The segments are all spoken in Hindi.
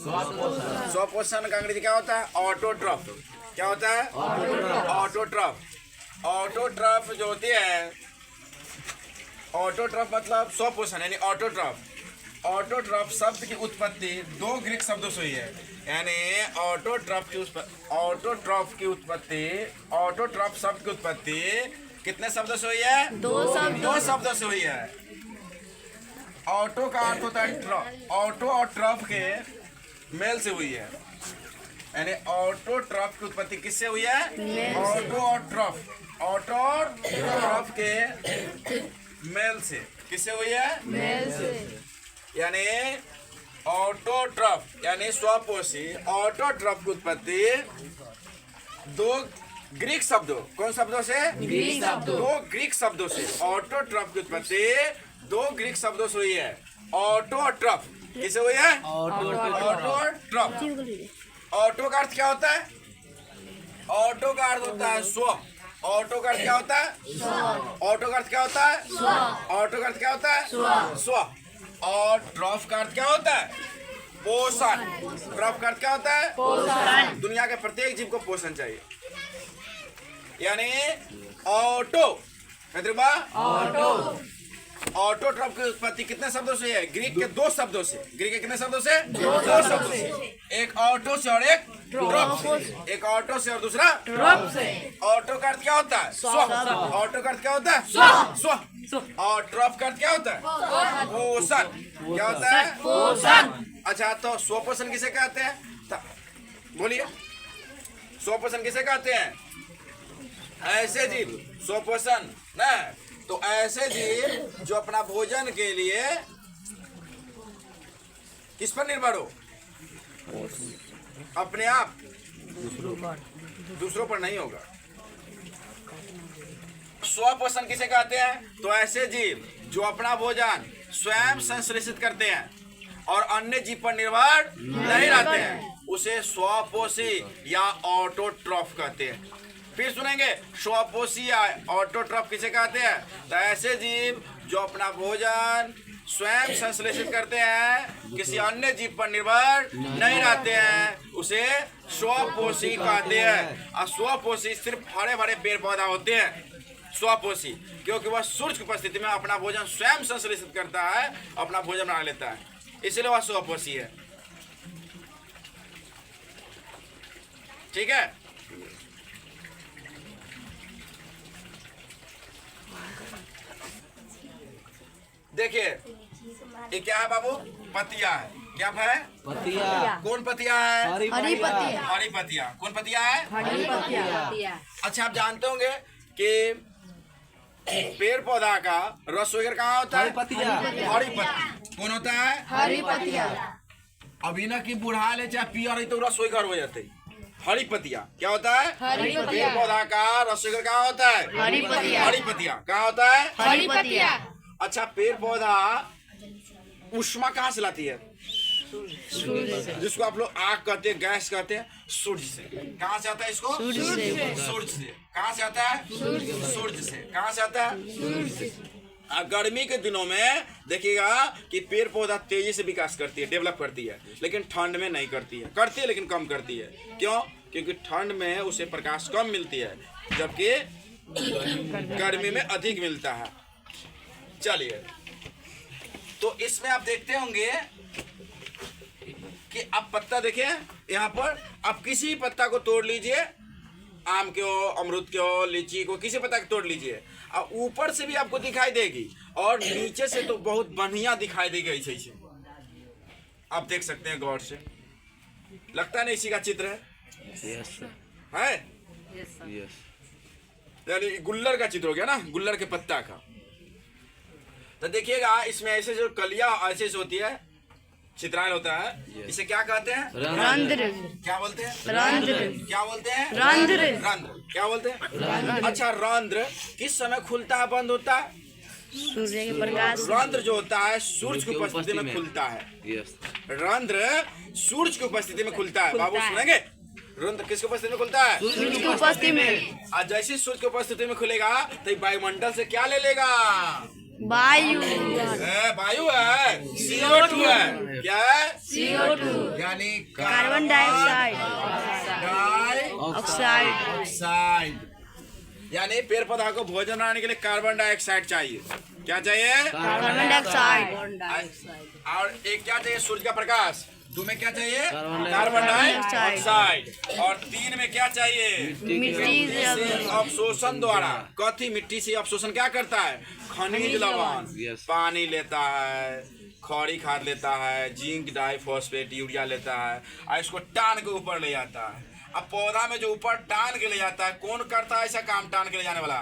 स्वपोषण का अंग्रेजी क्या होता है? ऑटोट्रॉफ। क्या होता है? ऑटोट्रॉफ। ऑटोट्रॉफ जो होती है, ऑटोट्रॉफ मतलब स्वपोषण यानी ऑटोट्रॉफ। ऑटोट्रॉफ शब्द की उत्पत्ति दो ग्रीक शब्दों से हुई है, यानी ऑटोट्रॉफ की उत्पत्ति शब्द की उत्पत्ति कितने शब्दों से हुई है? दो शब्दों से हुई है। ऑटो का अर्थ होता है ट्रॉफ, ऑटो और ट्रॉफ के मेल से हुई है, यानी ऑटोट्रॉफ की उत्पत्ति किससे हुई है? ऑटो और ट्रॉफ के मेल से। किससे हुई है? मेल से। यानी ऑटोट्रॉफ यानी स्वपोषी ऑटोट्रॉफ की उत्पत्ति दो ग्रीक शब्दों, कौन शब्दों से? ग्रीक शब्दों। दो ग्रीक शब्दों से। ऑटोट्रॉफ की उत्पत्ति दो ग्रीक शब्दों से हुई है। ऑटोट्रॉफ किसे हुई है? ऑटोट्रॉफ। ऑटो का अर्थ क्या होता है? ऑटो का अर्थ होता है स्व। ऑटो का अर्थ क्या होता है? ऑटो का अर्थ क्या होता है? ऑटो का अर्थ क्या होता है? स्व। और ट्रॉफ का अर्थ क्या होता है? पोषण। ट्रॉफ का अर्थ क्या होता है? पोषण। दुनिया के प्रत्येक जीव को पोषण चाहिए, यानी ऑटो। ऑटोट्रॉफ की उत्पत्ति कितने शब्दों से है? ग्रीक के दो शब्दों से। ग्रीक के कितने शब्दों से? दो शब्दों से। एक ऑटो से और एक ट्रॉफ से। एक ऑटो से और दूसरा ट्रॉफ से। ऑटो का अर्थ क्या होता है? स्व। ऑटो का अर्थ क्या होता है? स्व। और ट्रॉफ का अर्थ क्या होता है? पोषण। क्या होता है? पोषण। अच्छा, तो स्वपोषण किसे कहते हैं? बोलिए, स्वपोषण किसे कहते हैं? ऐसे जीव स्वपोषण ना, तो ऐसे जीव जो अपना भोजन के लिए किस पर निर्भर हो? अपने आप, दूसरों पर नहीं होगा। स्वपोषण किसे कहते हैं? तो ऐसे जीव जो अपना भोजन स्वयं संश्लेषित करते हैं और अन्य जीव पर निर्भर नहीं रहते हैं, उसे स्वपोषी या ऑटोट्रॉफ कहते हैं। फिर सुनेंगे, स्वपोषी या ऑटोट्रॉफ किसे कहते हैं? तो ऐसे जीव जो अपना भोजन स्वयं संश्लेषित करते हैं, किसी अन्य जीव पर निर्भर नहीं रहते हैं, उसे स्वपोषी कहते हैं। और स्वपोषी सिर्फ हरे भरे पेड़ पौधा होते हैं स्वपोषी, क्योंकि वह सूर्य की उपस्थिति में अपना भोजन स्वयं संश्लेषित करता है, अपना भोजन बना लेता है, इसलिए वह स्वपोषी है। ठीक है। देखिए, ये क्या है बाबू? पतिया है। क्या है? पतिया। कौन पतिया है? हरी पतिया। हरी पतिया। कौन पतिया है? हरी पतिया। अच्छा, आप जानते होंगे कि पेड़ पौधा का रस वगैरह कहाँ होता है? हरी पतिया। हरी पत्ती। कौन होता है? हरी पतिया। अभी ना कि बुढ़ा ले चाहे पिया रही तो रस वगैरह हो जाते। हरी पतिया क्या होता है? हरी पतिया। पेड़ पौधा का रस वगैरह कहाँ होता है? हरी पतिया। हरी पतिया कहाँ होता है? हरी पतिया। अच्छा, पेड़ पौधा ऊष्मा कहाँ से लाती है? जिसको आप लोग आग कहते हैं, गैस कहते हैं, सूर्य से। कहाँ से आता है इसको? सूर्य से। कहाँ से आता है? सूर्य से। कहाँ से आता है? गर्मी के दिनों में देखिएगा कि पेड़ पौधा तेजी से विकास करती है, डेवलप करती है, लेकिन ठंड में नहीं करती है। करती है लेकिन कम करती है। क्यों? क्योंकि ठंड में उसे प्रकाश कम मिलती है, जबकि गर्मी में अधिक मिलता है। चलिए, तो इसमें आप देखते होंगे कि आप पत्ता देखिए, यहाँ पर आप किसी पत्ता को तोड़ लीजिए, आम के हो, अमरूद के हो, लीची को, किसी पत्ता को तोड़ लीजिए, और ऊपर से भी आपको दिखाई देगी और नीचे से तो बहुत बढ़िया दिखाई देगी। ऐसे आप देख सकते हैं गौर से, लगता नहीं इसी का चित्र है? है? यानी गुल्लर का चित्र हो गया ना, गुल्लर के पत्ता का। तो देखिएगा, इसमें ऐसे जो कलियां ऐसे होती है, चित्रायन होता है, इसे क्या कहते हैं? रंध्र। क्या बोलते हैं? रंध्र। क्या बोलते हैं? रंध्र। रंध्र। क्या बोलते हैं? अच्छा, रंध्र किस समय खुलता है, बंद होता है? सूर्य के प्रकाश। रंध्र जो होता है सूर्य की उपस्थिति में खुलता है। रंध्र सूर्य की उपस्थिति में खुलता है। बाबू सुनेंगे, रंध्र किसकी उपस्थिति में खुलता है? सूर्य की उपस्थिति में। आज जैसे सूर्य की उपस्थिति में खुलेगा तो वायुमंडल से क्या ले लेगा? वायु। वायु है, CO2 है। क्या है? CO2 यानी कार्बन डाइऑक्साइड डाइऑक्साइड। यानी पेड़ पौधा को भोजन बनाने के लिए कार्बन डाइऑक्साइड चाहिए। क्या चाहिए? कार्बन डाइऑक्साइड और एक क्या चाहिए? सूर्य का प्रकाश। दो में क्या चाहिए? Carbon carbon dioxide. और तीन में क्या चाहिए? मिट्टी से अवशोषण द्वारा। कथी? मिट्टी से अवशोषण क्या करता है? खनिज लवण, Yes. पानी लेता है, खड़ी खाद लेता है, जिंक डाइफॉस्फेट यूरिया लेता है और इसको टान के ऊपर ले जाता है। अब पौधा में जो ऊपर टान के ले जाता है, कौन करता है ऐसा काम टान के ले जाने वाला?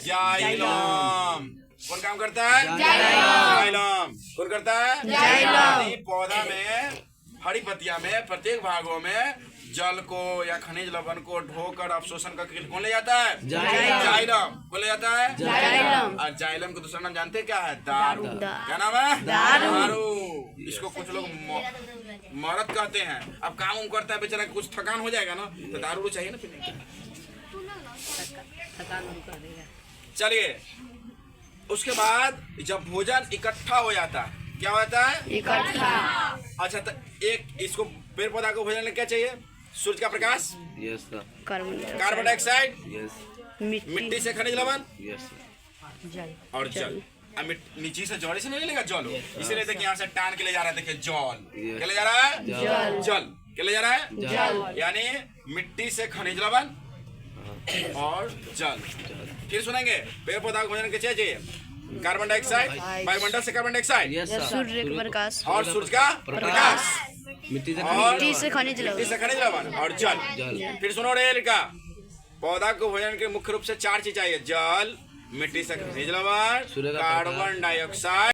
जाइलम। कौन काम करता है? जाइलम। कौन करता है? जाइलम। यानी पौधा में हरी पत्तियां में प्रत्येक भागों में जल को या खनिज लवण को ढोकर अवशोषण करके कौन ले जाता है? जाइलम। कौन ले जाता है? जाइलम। और जाइलम का दूसरा नाम जानते हैं क्या है? दारू। क्या नाम है? दारू। इसको कुछ लोग मरद कहते हैं। अब काम उम करता है बेचारा, कुछ थकान हो जाएगा ना तो दारू चाहिए ना पीने के। चलिए, उसके बाद जब भोजन इकट्ठा हो जाता है, क्या होता है? इकट्ठा अच्छा, तो एक इसको पेड़ पौधा को भोजन में क्या चाहिए? सूर्य का प्रकाश, yes sir, carbon dioxide, yes मिट्टी मिट्टी से खनिज लवण यस और जल। अब नीचे से जड़ से नहीं मिलेगा जल, इसीलिए देखिए यहाँ से टान के ले जा रहा है। देखिए जल क्या ले जा रहा है? जल क्या ले जा रहा है? जल। यानी मिट्टी से खनिज लवण और जल। फिर सुनेंगे पेड़ पौधा को भोजन के चाहिए कार्बन डाइऑक्साइड, वायुमंडल से कार्बन डाइऑक्साइड यस सर, सूर्य का प्रकाश और सूर्य का प्रकाश मिट्टी से और मिट्टी से खनिज मिट्टी से लवण खनिज लवण और जल। जल। फिर सुनो रे लिखा, पौधा को भोजन के मुख्य रूप से चार चीज चाहिए: जल, मिट्टी से खनिज लवण, सूर्य का कार्बन डाइऑक्साइड